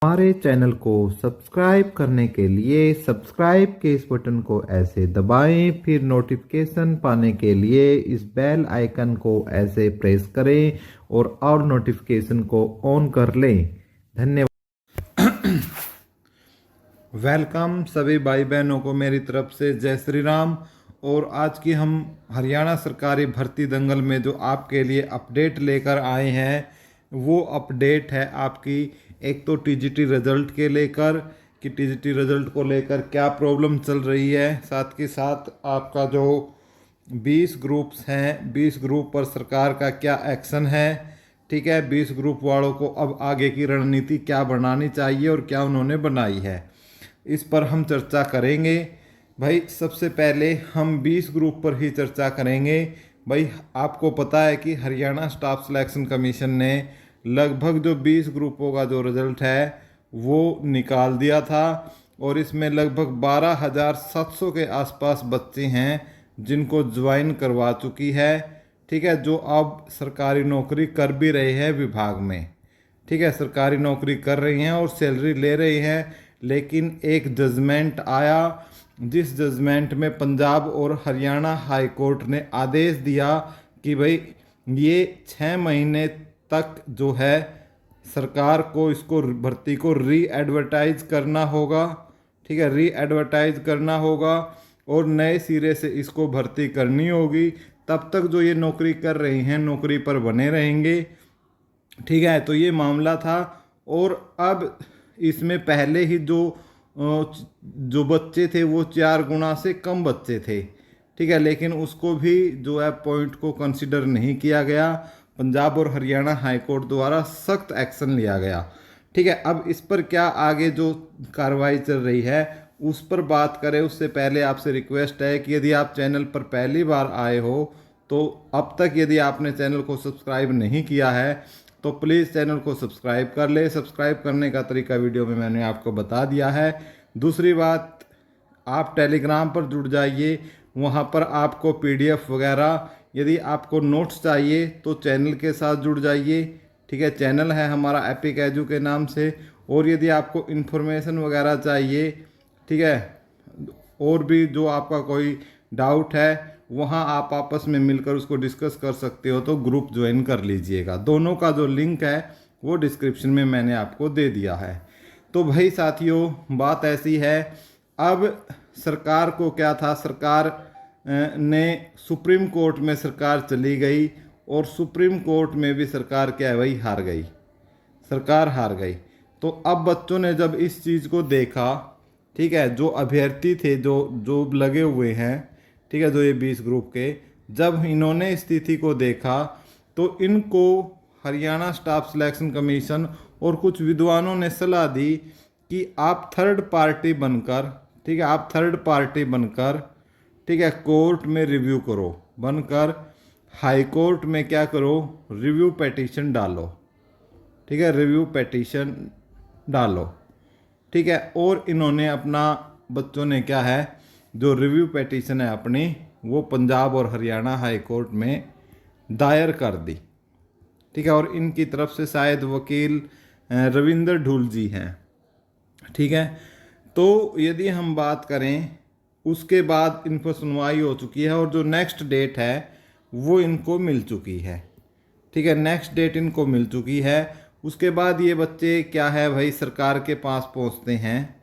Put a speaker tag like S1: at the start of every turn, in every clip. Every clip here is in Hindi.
S1: हमारे चैनल को सब्सक्राइब करने के लिए सब्सक्राइब के इस बटन को ऐसे दबाएं, फिर नोटिफिकेशन पाने के लिए इस बेल आइकन को ऐसे प्रेस करें और नोटिफिकेशन को ऑन कर लें। धन्यवाद। वेलकम सभी भाई बहनों को मेरी तरफ से जय श्री राम। और आज की हम हरियाणा सरकारी भर्ती दंगल में जो आपके लिए अपडेट लेकर आए हैं वो अपडेट है आपकी एक तो टीजीटी रिजल्ट के लेकर कि टीजीटी रिजल्ट को लेकर क्या प्रॉब्लम चल रही है, साथ के साथ आपका जो 20 ग्रुप्स हैं 20 ग्रुप पर सरकार का क्या एक्शन है। ठीक है, 20 ग्रुप वालों को अब आगे की रणनीति क्या बनानी चाहिए और क्या उन्होंने बनाई है, इस पर हम चर्चा करेंगे। भाई सबसे पहले हम 20 ग्रुप पर ही चर्चा करेंगे। भाई आपको पता है कि हरियाणा स्टाफ सिलेक्शन कमीशन ने लगभग जो 20 ग्रुपों का जो रिज़ल्ट है वो निकाल दिया था और इसमें लगभग 12,700 के आसपास बच्चे हैं जिनको ज्वाइन करवा चुकी है। ठीक है, जो अब सरकारी नौकरी कर भी रहे हैं विभाग में। ठीक है, सरकारी नौकरी कर रही हैं और सैलरी ले रही हैं, लेकिन एक जजमेंट आया जिस जजमेंट में पंजाब और हरियाणा हाई कोर्ट ने आदेश दिया कि भाई ये 6 महीने तक जो है सरकार को इसको भर्ती को री एडवर्टाइज करना होगा। ठीक है, री एडवर्टाइज करना होगा और नए सिरे से इसको भर्ती करनी होगी। तब तक जो ये नौकरी कर रही हैं नौकरी पर बने रहेंगे। ठीक है, तो ये मामला था। और अब इसमें पहले ही जो बच्चे थे वो 4 गुना से कम बच्चे थे। ठीक है, लेकिन उसको भी जो है पॉइंट को कंसिडर नहीं किया गया। पंजाब और हरियाणा हाई कोर्ट द्वारा सख्त एक्शन लिया गया। ठीक है, अब इस पर क्या आगे जो कार्रवाई चल रही है उस पर बात करें उससे पहले आपसे रिक्वेस्ट है कि यदि आप चैनल पर पहली बार आए हो तो अब तक यदि आपने चैनल को सब्सक्राइब नहीं किया है तो प्लीज़ चैनल को सब्सक्राइब कर ले। सब्सक्राइब करने का तरीका वीडियो में मैंने आपको बता दिया है। दूसरी बात, आप टेलीग्राम पर जुड़ जाइए, वहाँ पर आपको पीडीएफ वगैरह, यदि आपको नोट्स चाहिए तो चैनल के साथ जुड़ जाइए। ठीक है, चैनल है हमारा एपिक एजू के नाम से। और यदि आपको इन्फॉर्मेशन वगैरह चाहिए, ठीक है, और भी जो आपका कोई डाउट है वहाँ आप आपस में मिलकर उसको डिस्कस कर सकते हो, तो ग्रुप ज्वाइन कर लीजिएगा। दोनों का जो लिंक है वो डिस्क्रिप्शन में मैंने आपको दे दिया है। तो भाई साथियों, बात ऐसी है, अब सरकार को क्या था, सरकार ने सुप्रीम कोर्ट में सरकार चली गई और सुप्रीम कोर्ट में भी सरकार क्या है भाई हार गई, सरकार हार गई। तो अब बच्चों ने जब इस चीज़ को देखा, ठीक है, जो अभ्यर्थी थे जो लगे हुए हैं, ठीक है, जो ये 20 ग्रुप के, जब इन्होंने स्थिति को देखा तो इनको हरियाणा स्टाफ सिलेक्शन कमीशन और कुछ विद्वानों ने सलाह दी कि आप थर्ड पार्टी बनकर, ठीक है, आप थर्ड पार्टी बनकर, ठीक है, कोर्ट में रिव्यू करो, बनकर हाई कोर्ट में क्या करो, रिव्यू पिटीशन डालो। ठीक है, रिव्यू पिटीशन डालो। ठीक है, और इन्होंने अपना, बच्चों ने क्या है, जो रिव्यू पिटीशन है अपनी वो पंजाब और हरियाणा हाई कोर्ट में दायर कर दी। ठीक है, और इनकी तरफ से शायद वकील रविंदर ढूल जी हैं। ठीक है, तो यदि हम बात करें उसके बाद इन पर सुनवाई हो चुकी है और जो नेक्स्ट डेट है वो इनको मिल चुकी है। ठीक है, नेक्स्ट डेट इनको मिल चुकी है। उसके बाद ये बच्चे क्या है भाई सरकार के पास पहुंचते हैं।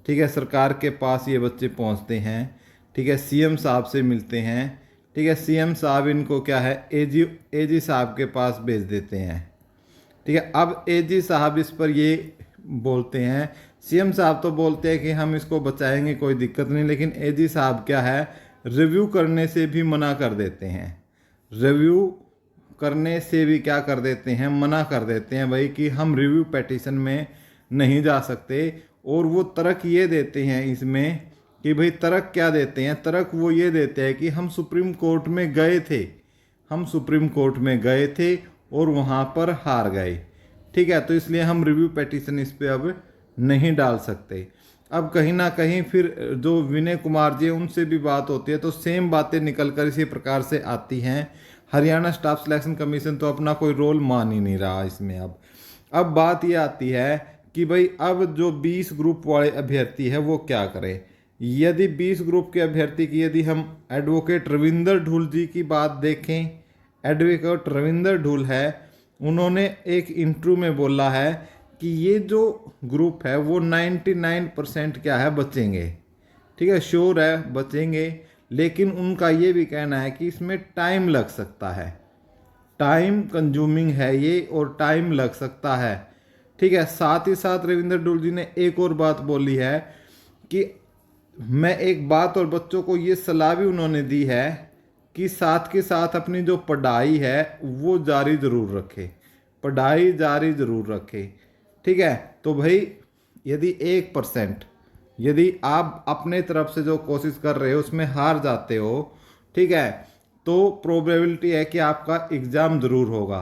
S1: ठीक है, सरकार के पास ये बच्चे पहुंचते हैं। ठीक है, सीएम साहब से मिलते हैं। ठीक है, सीएम साहब इनको क्या है एजी साहब के पास भेज देते हैं। ठीक है, अब एजी साहब इस पर ये बोलते हैं, सीएम साहब तो बोलते हैं कि हम इसको बचाएंगे, कोई दिक्कत नहीं, लेकिन एजी साहब क्या है रिव्यू करने से भी मना कर देते हैं। रिव्यू करने से भी क्या कर देते हैं, मना कर देते हैं भाई कि हम रिव्यू पिटीशन में नहीं जा सकते। और वो तर्क ये देते हैं इसमें कि भाई तर्क क्या देते हैं, तर्क वो ये देते हैं कि हम सुप्रीम कोर्ट में गए थे, हम सुप्रीम कोर्ट में गए थे और वहाँ पर हार गए। ठीक है, तो इसलिए हम रिव्यू पिटीशन इस पर अब नहीं डाल सकते। अब कहीं ना कहीं फिर जो विनय कुमार जी उनसे भी बात होती है तो सेम बातें निकल कर इसी प्रकार से आती हैं। हरियाणा स्टाफ सिलेक्शन कमीशन तो अपना कोई रोल मान ही नहीं रहा इसमें। अब बात ये आती है कि भाई अब जो 20 ग्रुप वाले अभ्यर्थी है वो क्या करें। यदि 20 ग्रुप के अभ्यर्थी की यदि हम एडवोकेट रविंदर ढूल जी की बात देखें, एडवोकेट रविंदर ढूल है, उन्होंने एक इंटरव्यू में बोला है कि ये जो ग्रुप है वो 99% क्या है बचेंगे, ठीक है, श्योर है बचेंगे। लेकिन उनका ये भी कहना है कि इसमें टाइम लग सकता है, टाइम कंज्यूमिंग है ये और टाइम लग सकता है, ठीक है। साथ ही साथ रविंदर ढूल जी ने एक और बात बोली है कि मैं एक बात और बच्चों को ये सलाह भी उन्होंने दी है कि साथ के साथ अपनी जो पढ़ाई है वो जारी ज़रूर रखे, पढ़ाई जारी ज़रूर रखे, ठीक है। तो भाई यदि 1% यदि आप अपने तरफ से जो कोशिश कर रहे हो उसमें हार जाते हो, ठीक है, तो प्रोबेबिलिटी है कि आपका एग्ज़ाम ज़रूर होगा।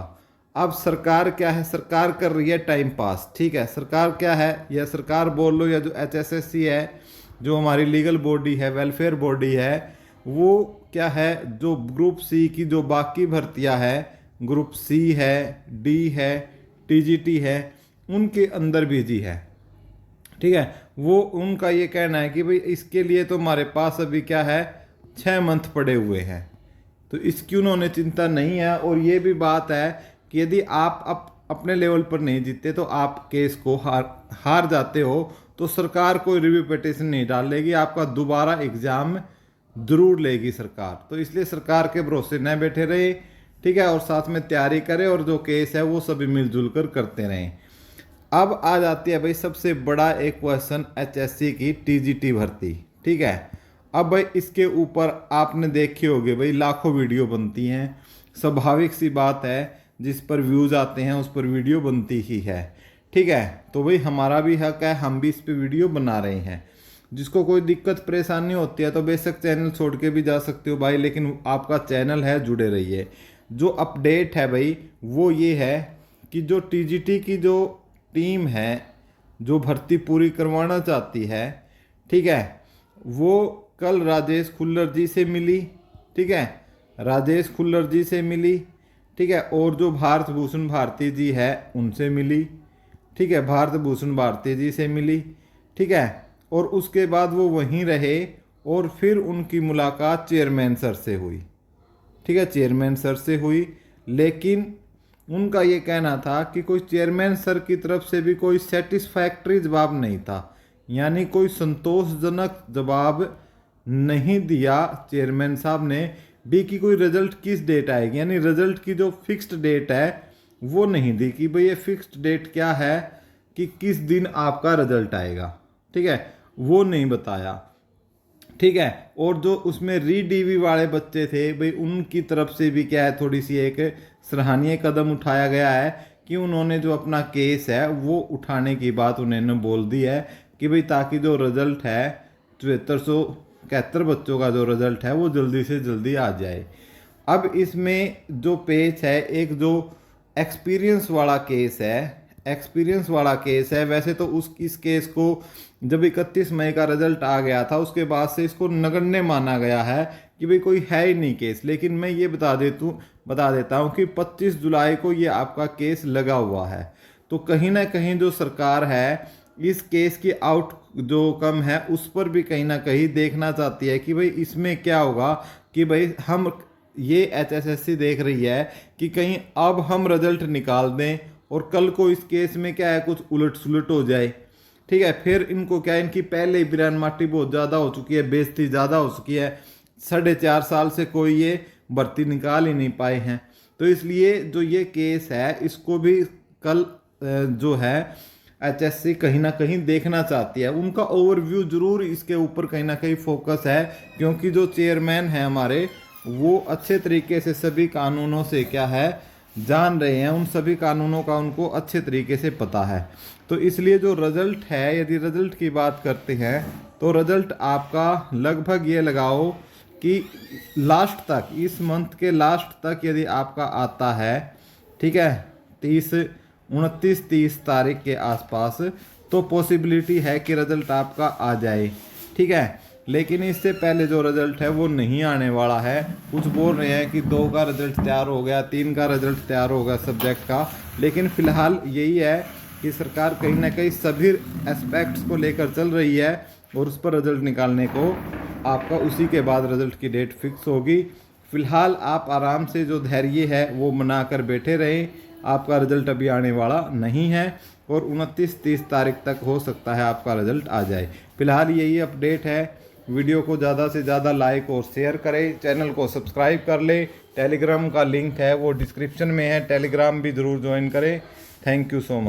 S1: अब सरकार क्या है, सरकार कर रही है टाइम पास, ठीक है। सरकार क्या है, या सरकार बोल लो या जो HSSC है जो हमारी लीगल बॉडी है, वेलफेयर बॉडी है, वो क्या है, जो ग्रुप सी की जो बाकी भर्तियां है, ग्रुप सी है, डी है, TGT है, उनके अंदर बिजी है, ठीक है। वो उनका ये कहना है कि भाई इसके लिए तो हमारे पास अभी क्या है 6 मंथ पड़े हुए हैं, तो इसकी उन्होंने चिंता नहीं है। और ये भी बात है कि यदि आप अपने लेवल पर नहीं जीतते तो आप केस को हार जाते हो तो सरकार कोई रिव्यू पिटीशन नहीं डालेगी, आपका दोबारा एग्ज़ाम जरूर लेगी सरकार। तो इसलिए सरकार के भरोसे न बैठे रहे, ठीक है, और साथ में तैयारी करें और जो केस है वो सभी मिलजुल कर करते रहें। अब आ जाती है भाई सबसे बड़ा एक क्वेश्चन HSC की TGT भर्ती, ठीक है। अब भाई इसके ऊपर आपने देखे होंगे भाई लाखों वीडियो बनती हैं, स्वाभाविक सी बात है, जिस पर व्यूज़ आते हैं उस पर वीडियो बनती ही है, ठीक है। तो भाई हमारा भी हक है, हम भी इस पर वीडियो बना रहे हैं। जिसको कोई दिक्कत परेशानी होती है तो बेशक चैनल छोड़ के भी जा सकते हो भाई, लेकिन आपका चैनल है, जुड़े रहिए। जो अपडेट है भाई वो ये है कि जो TGT की जो टीम है जो भर्ती पूरी करवाना चाहती है, ठीक है, वो कल राजेश खुल्लर जी से मिली, ठीक है, राजेश खुल्लर जी से मिली, ठीक है, और जो भारत भूषण भारती जी है उनसे मिली, ठीक है, भारत भूषण भारती जी से मिली, ठीक है। और उसके बाद वो वहीं रहे और फिर उनकी मुलाकात चेयरमैन सर से हुई, ठीक है, चेयरमैन सर से हुई। लेकिन उनका ये कहना था कि कोई चेयरमैन सर की तरफ से भी कोई सेटिस्फैक्ट्री जवाब नहीं था, यानी कोई संतोषजनक जवाब नहीं दिया चेयरमैन साहब ने भी कि कोई रिजल्ट किस डेट आएगी, यानी रिजल्ट की जो फिक्स्ड डेट है वो नहीं दी कि भाई ये फिक्स्ड डेट क्या है कि किस दिन आपका रिजल्ट आएगा, ठीक है, वो नहीं बताया, ठीक है। और जो उसमें री-DV वाले बच्चे थे भाई उनकी तरफ से भी क्या है थोड़ी सी एक सराहनीय कदम उठाया गया है कि उन्होंने जो अपना केस है वो उठाने की बात उन्होंने बोल दी है कि भाई ताकि जो रिजल्ट है 7471 बच्चों का जो रिजल्ट है वो जल्दी से जल्दी आ जाए। अब इसमें जो पेज है एक जो एक्सपीरियंस वाला केस है, एक्सपीरियंस वाला केस है, वैसे तो इस केस को जब 31 मई का रिजल्ट आ गया था उसके बाद से इसको नगण्य माना गया है कि भाई कोई है ही नहीं केस। लेकिन मैं ये बता देता हूँ कि 25 जुलाई को ये आपका केस लगा हुआ है, तो कहीं ना कहीं जो सरकार है इस केस की आउट जो कम है उस पर भी कहीं ना कहीं देखना चाहती है कि भाई इसमें क्या होगा कि भाई हम ये HSSC देख रही है कि कहीं अब हम रिजल्ट निकाल दें और कल को इस केस में क्या है कुछ उलट सुलट हो जाए, ठीक है, फिर इनको क्या है इनकी पहले ही बिरान माटी बहुत ज़्यादा हो चुकी है, बेइज्जती ज़्यादा हो चुकी है, 4.5 साल से कोई ये भर्ती निकाल ही नहीं पाए हैं। तो इसलिए जो ये केस है इसको भी कल जो है HSC कहीं ना कहीं देखना चाहती है, उनका ओवरव्यू जरूर इसके ऊपर कहीं ना कहीं फोकस है, क्योंकि जो चेयरमैन है हमारे वो अच्छे तरीके से सभी कानूनों से क्या है जान रहे हैं, उन सभी कानूनों का उनको अच्छे तरीके से पता है। तो इसलिए जो रिजल्ट है, यदि रिजल्ट की बात करते हैं तो रिजल्ट आपका लगभग ये लगाओ कि लास्ट तक, इस मंथ के लास्ट तक यदि आपका आता है, ठीक है, 29-30 तारीख के आसपास, तो पॉसिबिलिटी है कि रिजल्ट आपका आ जाए, ठीक है। लेकिन इससे पहले जो रिजल्ट है वो नहीं आने वाला है। कुछ बोल रहे हैं कि 2 का रिजल्ट तैयार हो गया, 3 का रिजल्ट तैयार हो गया सब्जेक्ट का, लेकिन फ़िलहाल यही है कि सरकार कहीं ना कहीं सभी एस्पेक्ट्स को लेकर चल रही है और उस पर रिजल्ट निकालने को आपका उसी के बाद रिजल्ट की डेट फिक्स होगी। फिलहाल आप आराम से जो धैर्य है वो मना कर बैठे रहें, आपका रिजल्ट अभी आने वाला नहीं है और 29-30 तारीख तक हो सकता है आपका रिजल्ट आ जाए। फिलहाल यही अपडेट है। वीडियो को ज़्यादा से ज़्यादा लाइक और शेयर करें, चैनल को सब्सक्राइब कर लें। टेलीग्राम का लिंक है वो डिस्क्रिप्शन में है, टेलीग्राम भी ज़रूर ज्वाइन करें। Thank you so much.